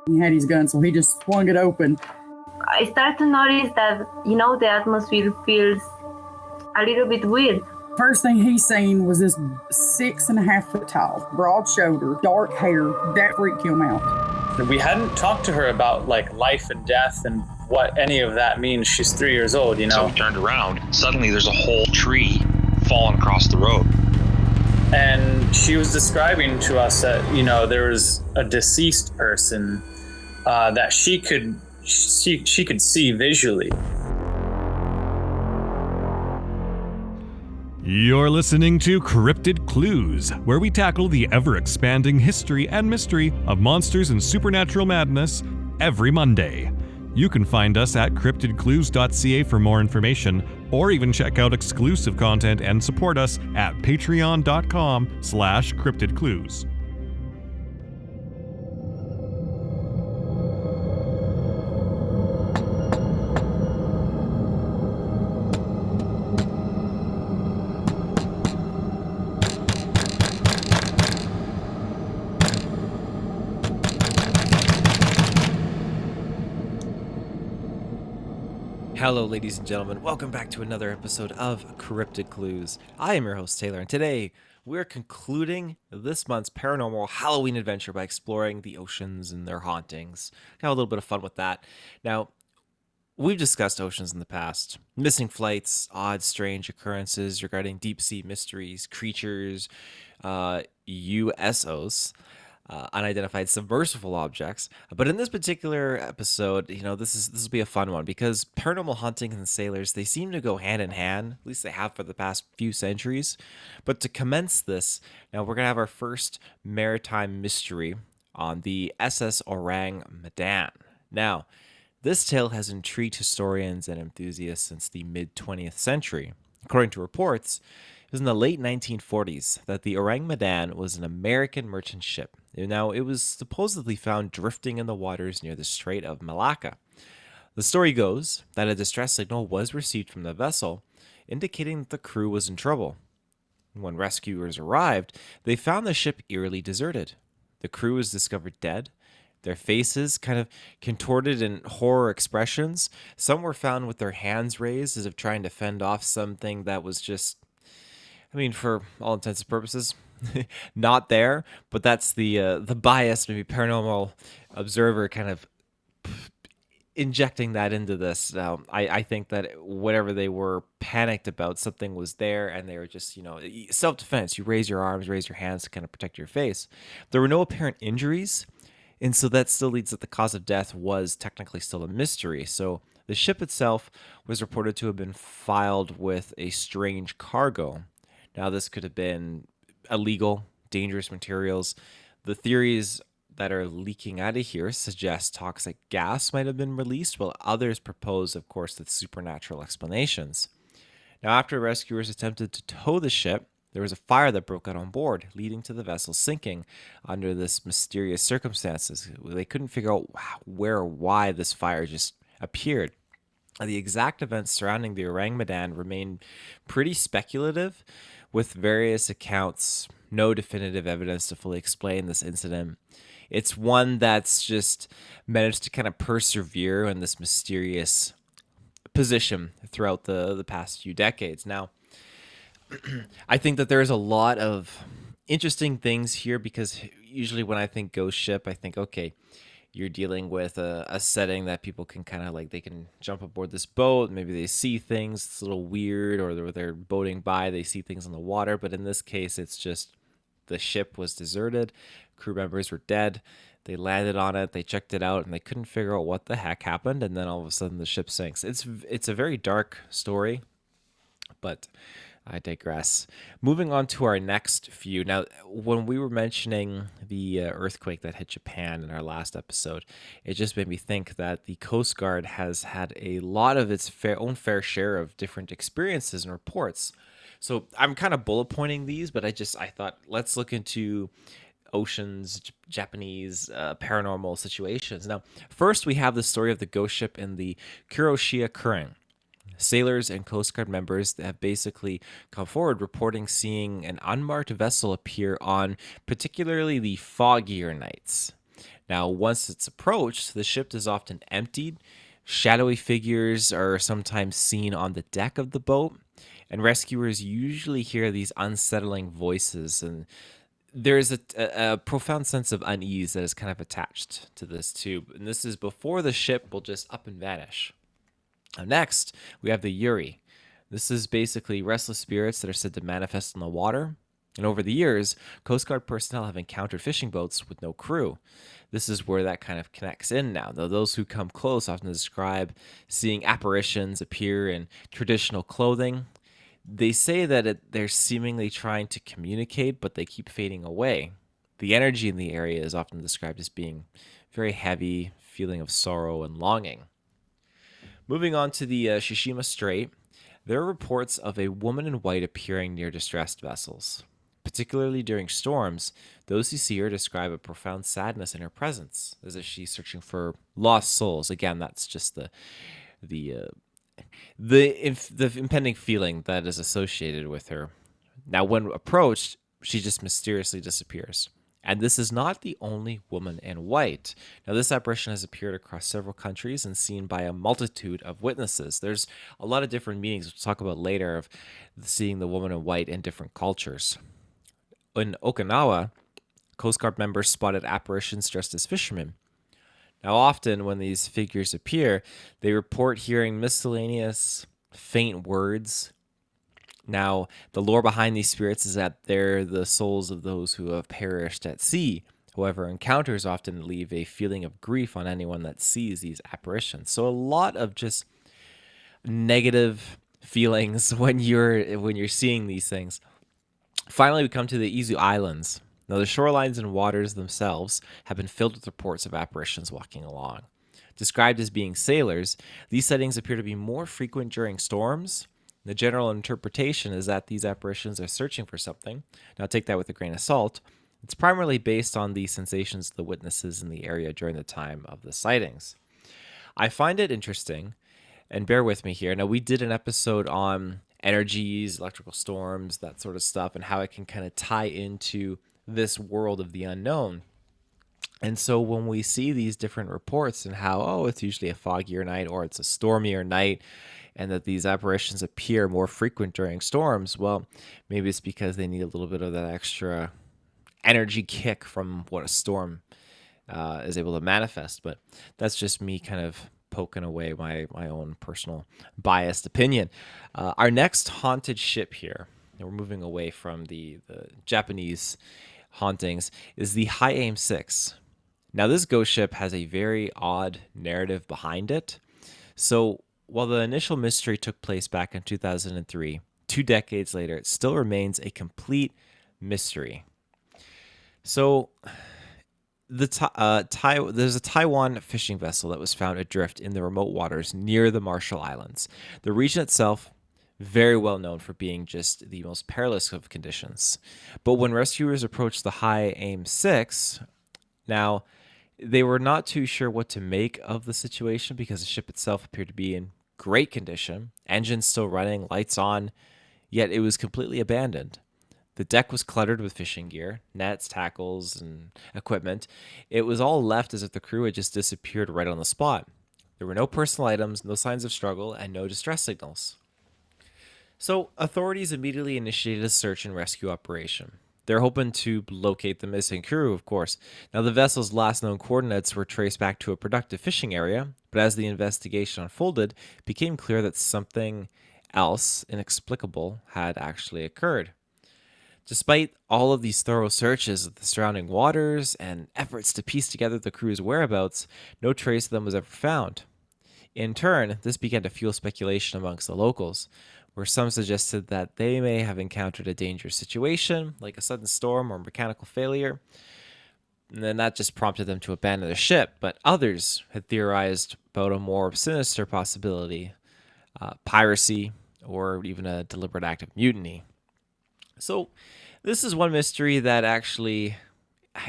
He had his gun, so he just swung it open. I start to notice that, the atmosphere feels a little bit weird. First thing he seen was this 6.5 foot tall, broad shoulder, dark hair. That freaked him out. We hadn't talked to her about like life and death and what any of that means. She's 3 years old, So we turned around. Suddenly there's a whole tree falling across the road. And she was describing to us that, there was a deceased person that she could see visually. You're listening to Cryptid Clues, where we tackle the ever-expanding history and mystery of monsters and supernatural madness every Monday. You can find us at CryptidClues.ca for more information, or even check out exclusive content and support us at patreon.com/CryptidClues. Hello, ladies and gentlemen. Welcome back to another episode of Cryptid Clues. I am your host, Taylor, and today we're concluding this month's paranormal Halloween adventure by exploring the oceans and their hauntings. Have a little bit of fun with that. Now, we've discussed oceans in the past. Missing flights, odd, strange occurrences regarding deep-sea mysteries, creatures, USOs. Unidentified submersible objects. But in this particular episode, this will be a fun one because paranormal hunting and sailors, they seem to go hand in hand. At least they have for the past few centuries. But to commence this, now we're going to have our first maritime mystery on the SS Orang Medan. Now, this tale has intrigued historians and enthusiasts since the mid-20th century. According to reports, it was in the late 1940s that the Orang Medan was an American merchant ship. Now, it was supposedly found drifting in the waters near the Strait of Malacca. The story goes that a distress signal was received from the vessel, indicating that the crew was in trouble. When rescuers arrived, they found the ship eerily deserted. The crew was discovered dead, their faces kind of contorted in horror expressions. Some were found with their hands raised as if trying to fend off something that was just, for all intents and purposes, not there, but that's the bias, maybe paranormal observer kind of injecting that into this. Now, I think that whatever they were panicked about, something was there, and they were just, self-defense. You raise your arms, raise your hands to kind of protect your face. There were no apparent injuries, and so that still leads that the cause of death was technically still a mystery. So the ship itself was reported to have been filed with a strange cargo. Now, this could have been illegal, dangerous materials. The theories that are leaking out of here suggest toxic gas might have been released, while others propose, of course, the supernatural explanations. Now, after rescuers attempted to tow the ship, there was a fire that broke out on board, leading to the vessel sinking under this mysterious circumstances. They couldn't figure out where or why this fire just appeared. The exact events surrounding the Orang Medan remain pretty speculative, with various accounts, no definitive evidence to fully explain this incident. It's one that's just managed to kind of persevere in this mysterious position throughout the past few decades. Now, I think that there's a lot of interesting things here because usually when I think ghost ship, I think, okay, you're dealing with a setting that people can kind of they can jump aboard this boat. Maybe they see things. It's a little weird, or they're boating by. They see things on the water. But in this case, it's just the ship was deserted. Crew members were dead. They landed on it. They checked it out, and they couldn't figure out what the heck happened. And then all of a sudden, the ship sinks. It's a very dark story, but I digress. Moving on to our next few. Now, when we were mentioning the earthquake that hit Japan in our last episode, it just made me think that the Coast Guard has had a lot of its own fair share of different experiences and reports. So I'm kind of bullet pointing these, but I thought let's look into oceans, Japanese paranormal situations. Now, first we have the story of the ghost ship in the Kuroshia Current. Sailors and Coast Guard members have basically come forward reporting seeing an unmarked vessel appear on particularly the foggier nights. Now, once it's approached, the ship is often emptied. Shadowy figures are sometimes seen on the deck of the boat, and rescuers usually hear these unsettling voices, and there's a profound sense of unease that is kind of attached to this too. And this is before the ship will just up and vanish. Now, next, we have the Yuri. This is basically restless spirits that are said to manifest in the water. And over the years, Coast Guard personnel have encountered fishing boats with no crew. This is where that kind of connects in now. Though those who come close often describe seeing apparitions appear in traditional clothing. They say that they're seemingly trying to communicate, but they keep fading away. The energy in the area is often described as being very heavy, feeling of sorrow and longing. Moving on to the Shishima Strait, there are reports of a woman in white appearing near distressed vessels. Particularly during storms, those who see her describe a profound sadness in her presence, as if she's searching for lost souls. Again, that's just the impending feeling that is associated with her. Now, when approached, she just mysteriously disappears. And this is not the only woman in white. Now, this apparition has appeared across several countries and seen by a multitude of witnesses. There's a lot of different meanings we'll talk about later of seeing the woman in white in different cultures. In Okinawa, Coast Guard members spotted apparitions dressed as fishermen. Now, often when these figures appear, they report hearing miscellaneous faint words. Now, the lore behind these spirits is that they're the souls of those who have perished at sea. However, encounters often leave a feeling of grief on anyone that sees these apparitions. So a lot of just negative feelings when you're seeing these things. Finally, we come to the Izu Islands. Now, the shorelines and waters themselves have been filled with reports of apparitions walking along. Described as being sailors, these sightings appear to be more frequent during storms. The general interpretation is that these apparitions are searching for something. Now, take that with a grain of salt. It's primarily based on the sensations of the witnesses in the area during the time of the sightings. I find it interesting, and bear with me here. Now, we did an episode on energies, electrical storms, that sort of stuff, and how it can kind of tie into this world of the unknown. And so when we see these different reports and how, it's usually a foggier night or it's a stormier night, and that these apparitions appear more frequent during storms, well, maybe it's because they need a little bit of that extra energy kick from what a storm is able to manifest. But that's just me kind of poking away my own personal biased opinion. Our next haunted ship here, and we're moving away from the Japanese hauntings, is the High Aim 6. Now, this ghost ship has a very odd narrative behind it. So while the initial mystery took place back in 2003, 2 decades later, it still remains a complete mystery. So there's a Taiwan fishing vessel that was found adrift in the remote waters near the Marshall Islands. The region itself, very well known for being just the most perilous of conditions. But when rescuers approached the High Aim 6, now they were not too sure what to make of the situation because the ship itself appeared to be in great condition, engines still running, lights on, yet it was completely abandoned. The deck was cluttered with fishing gear, nets, tackles, and equipment. It was all left as if the crew had just disappeared right on the spot. There were no personal items, no signs of struggle, and no distress signals. So authorities immediately initiated a search and rescue operation. They're hoping to locate the missing crew, of course. Now, the vessel's last known coordinates were traced back to a productive fishing area, but as the investigation unfolded, it became clear that something else inexplicable had actually occurred. Despite all of these thorough searches of the surrounding waters and efforts to piece together the crew's whereabouts, no trace of them was ever found. In turn, this began to fuel speculation amongst the locals, where some suggested that they may have encountered a dangerous situation, like a sudden storm or mechanical failure, and then that just prompted them to abandon the ship. But others had theorized about a more sinister possibility, piracy, or even a deliberate act of mutiny. So this is one mystery that actually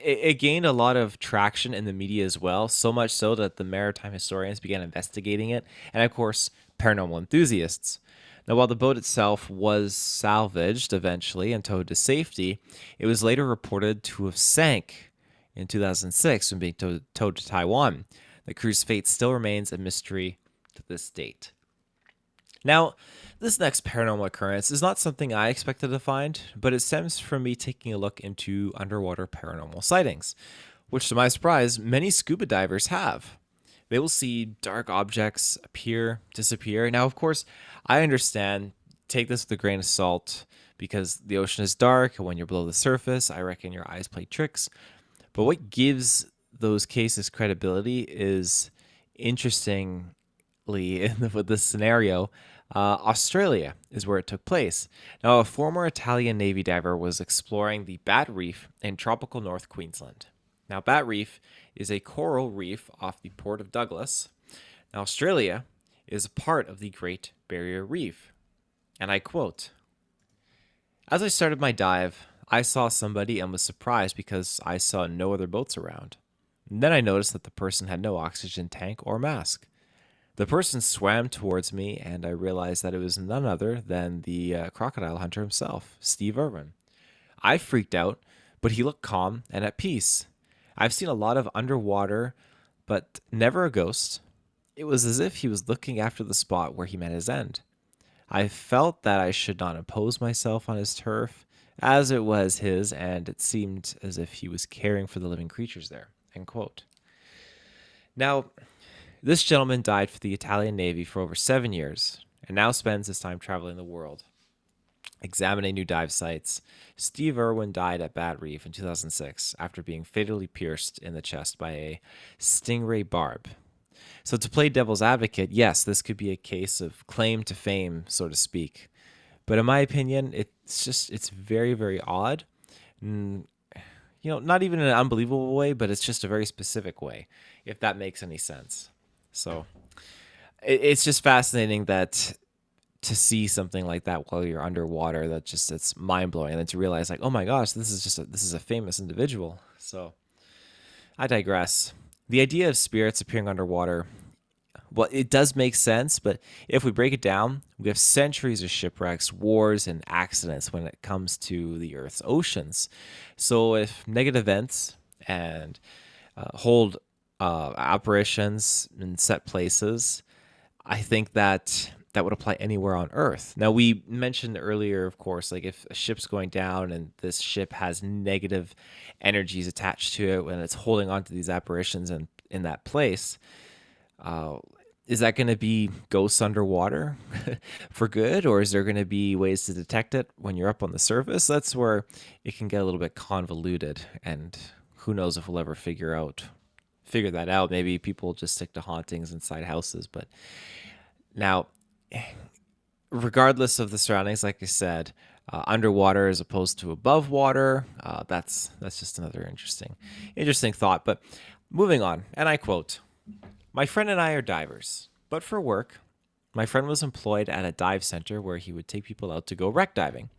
it gained a lot of traction in the media as well, so much so that the maritime historians began investigating it, and of course, paranormal enthusiasts. Now, while the boat itself was salvaged eventually and towed to safety, it was later reported to have sank in 2006 when being towed to Taiwan. The crew's fate still remains a mystery to this date. Now, this next paranormal occurrence is not something I expected to find, but it stems from me taking a look into underwater paranormal sightings, which to my surprise, many scuba divers have. They will see dark objects appear, disappear. Now, of course, I understand, take this with a grain of salt, because the ocean is dark, and when you're below the surface, I reckon your eyes play tricks. But what gives those cases credibility is, interestingly, with this scenario, Australia is where it took place. Now, a former Italian Navy diver was exploring the Bat Reef in tropical North Queensland. Now, Bat Reef is a coral reef off the port of Douglas. Now, Australia is a part of the Great Barrier Reef. And I quote, "As I started my dive, I saw somebody and was surprised because I saw no other boats around. And then I noticed that the person had no oxygen tank or mask. The person swam towards me, and I realized that it was none other than the crocodile hunter himself, Steve Irwin. I freaked out, but he looked calm and at peace. I've seen a lot of underwater, but never a ghost. It was as if he was looking after the spot where he met his end. I felt that I should not impose myself on his turf, as it was his, and it seemed as if he was caring for the living creatures there." End quote. Now, this gentleman died for the Italian Navy for over 7 years, and now spends his time traveling the world, examining new dive sites. Steve Irwin died at Bat Reef in 2006 after being fatally pierced in the chest by a stingray barb. So to play devil's advocate, yes, this could be a case of claim to fame, so to speak. But in my opinion, it's very, very odd. Not even in an unbelievable way, but it's just a very specific way, if that makes any sense. So it's just fascinating that to see something like that while you're underwater, it's mind blowing. And then to realize like, oh my gosh, this is a famous individual. So I digress. The idea of spirits appearing underwater, well, it does make sense, but if we break it down, we have centuries of shipwrecks, wars, and accidents when it comes to the Earth's oceans. So if negative events and hold apparitions in set places, I think that would apply anywhere on Earth. Now, we mentioned earlier, of course, like if a ship's going down and this ship has negative energies attached to it and it's holding on to these apparitions in that place, is that going to be ghosts underwater for good, or is there going to be ways to detect it when you're up on the surface? That's where it can get a little bit convoluted, and who knows if we'll ever figure that out. Maybe people just stick to hauntings inside houses, but now, regardless of the surroundings, like I said, underwater as opposed to above water, that's just another interesting thought. But moving on, and I quote, "My friend and I are divers, but for work. My friend was employed at a dive center where he would take people out to go wreck diving.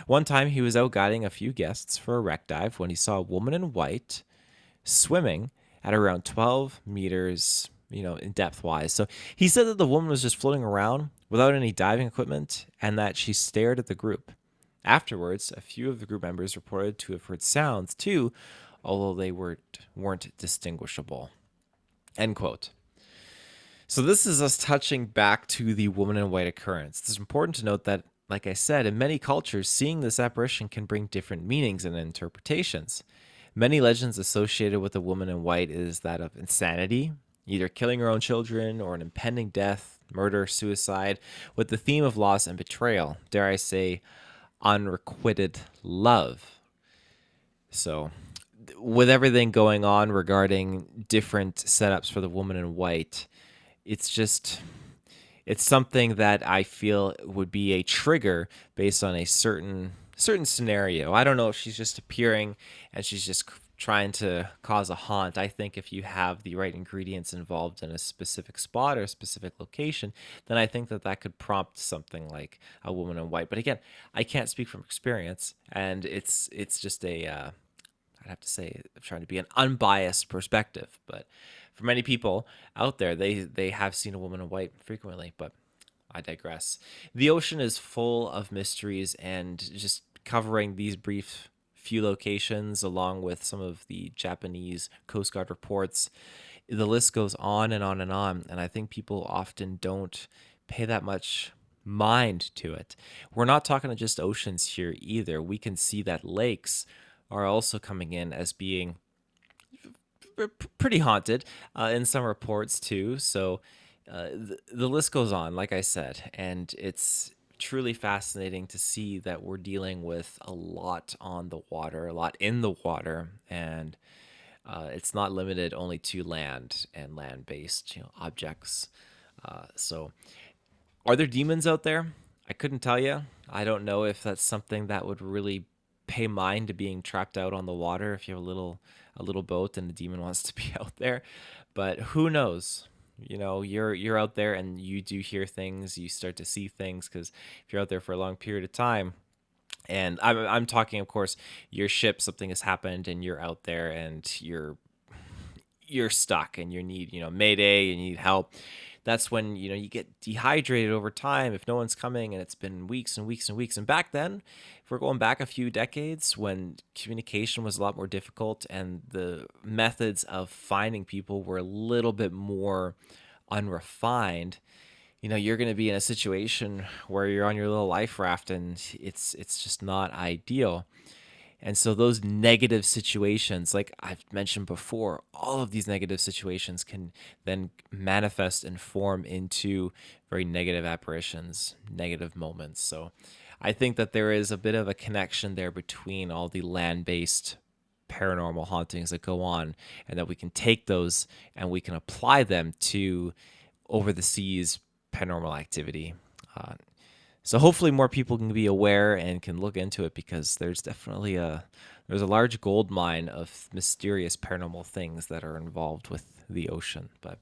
One time he was out guiding a few guests for a wreck dive when he saw a woman in white swimming at around 12 meters, in depth wise. So he said that the woman was just floating around without any diving equipment and that she stared at the group. Afterwards, a few of the group members reported to have heard sounds too, although they weren't distinguishable." End quote. So this is us touching back to the woman in white occurrence. It's important to note that, like I said, in many cultures, seeing this apparition can bring different meanings and interpretations. Many legends associated with the woman in white is that of insanity, either killing her own children or an impending death, murder, suicide, with the theme of loss and betrayal. Dare I say, unrequited love. So, with everything going on regarding different setups for the woman in white, it's something that I feel would be a trigger based on a certain scenario. I don't know if she's just appearing and she's just trying to cause a haunt. I think if you have the right ingredients involved in a specific spot or a specific location, then I think that could prompt something like a woman in white. But again, I can't speak from experience, and it's just I'd have to say, I'm trying to be an unbiased perspective. But for many people out there, they have seen a woman in white frequently, but I digress. The ocean is full of mysteries, and just covering these brief few locations, along with some of the Japanese Coast Guard reports. The list goes on and on and on, and I think people often don't pay that much mind to it. We're not talking just oceans here either. We can see that lakes are also coming in as being pretty haunted in some reports too. So the list goes on, like I said, and it's truly fascinating to see that we're dealing with a lot on the water, a lot in the water, and it's not limited only to land and land-based, objects. So, are there demons out there? I couldn't tell you. I don't know if that's something that would really pay mind to being trapped out on the water if you have a little boat and the demon wants to be out there. But who knows? You're out there and you do hear things, you start to see things, because if you're out there for a long period of time, and I'm talking, of course, your ship, something has happened and you're out there and you're stuck and you need, mayday, and you need help. That's when, you get dehydrated over time if no one's coming and it's been weeks and weeks and weeks. And back then, if we're going back a few decades when communication was a lot more difficult and the methods of finding people were a little bit more unrefined, you're going to be in a situation where you're on your little life raft and it's just not ideal. And so those negative situations, like I've mentioned before, all of these negative situations can then manifest and form into very negative apparitions, negative moments. So I think that there is a bit of a connection there between all the land-based paranormal hauntings that go on, and that we can take those and we can apply them to over the seas paranormal activity. So hopefully more people can be aware and can look into it, because there's definitely there's a large gold mine of mysterious paranormal things that are involved with the ocean. But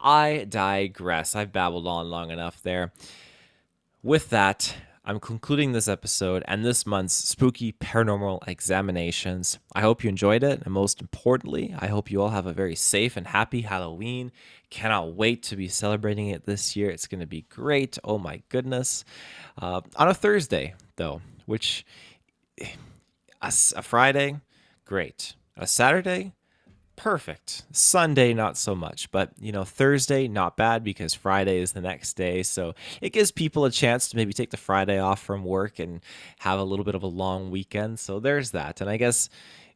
I digress. I've babbled on long enough there. With that, I'm concluding this episode and this month's spooky paranormal examinations. I hope you enjoyed it, and most importantly, I hope you all have a very safe and happy Halloween. Cannot wait to be celebrating it this year. It's going to be great. Oh my goodness. On a Thursday, though, which a Friday, great. A Saturday, perfect. Sunday, not so much. But, Thursday, not bad, because Friday is the next day. So it gives people a chance to maybe take the Friday off from work and have a little bit of a long weekend. So there's that. And I guess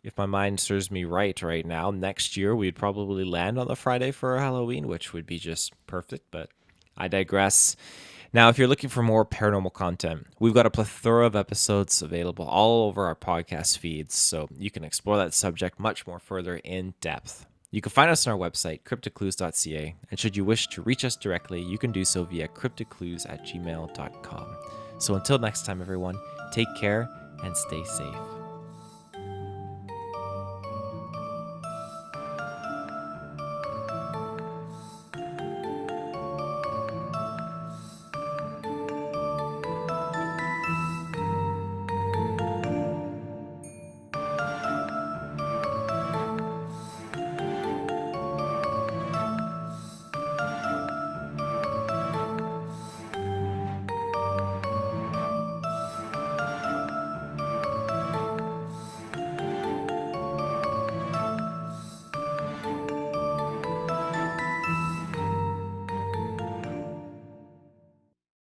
if my mind serves me right now, next year we'd probably land on the Friday for Halloween, which would be just perfect. But I digress. Now, if you're looking for more paranormal content, we've got a plethora of episodes available all over our podcast feeds, so you can explore that subject much more further in depth. You can find us on our website, CryptidClues.ca, and should you wish to reach us directly, you can do so via CryptidClues@gmail.com. So until next time, everyone, take care and stay safe.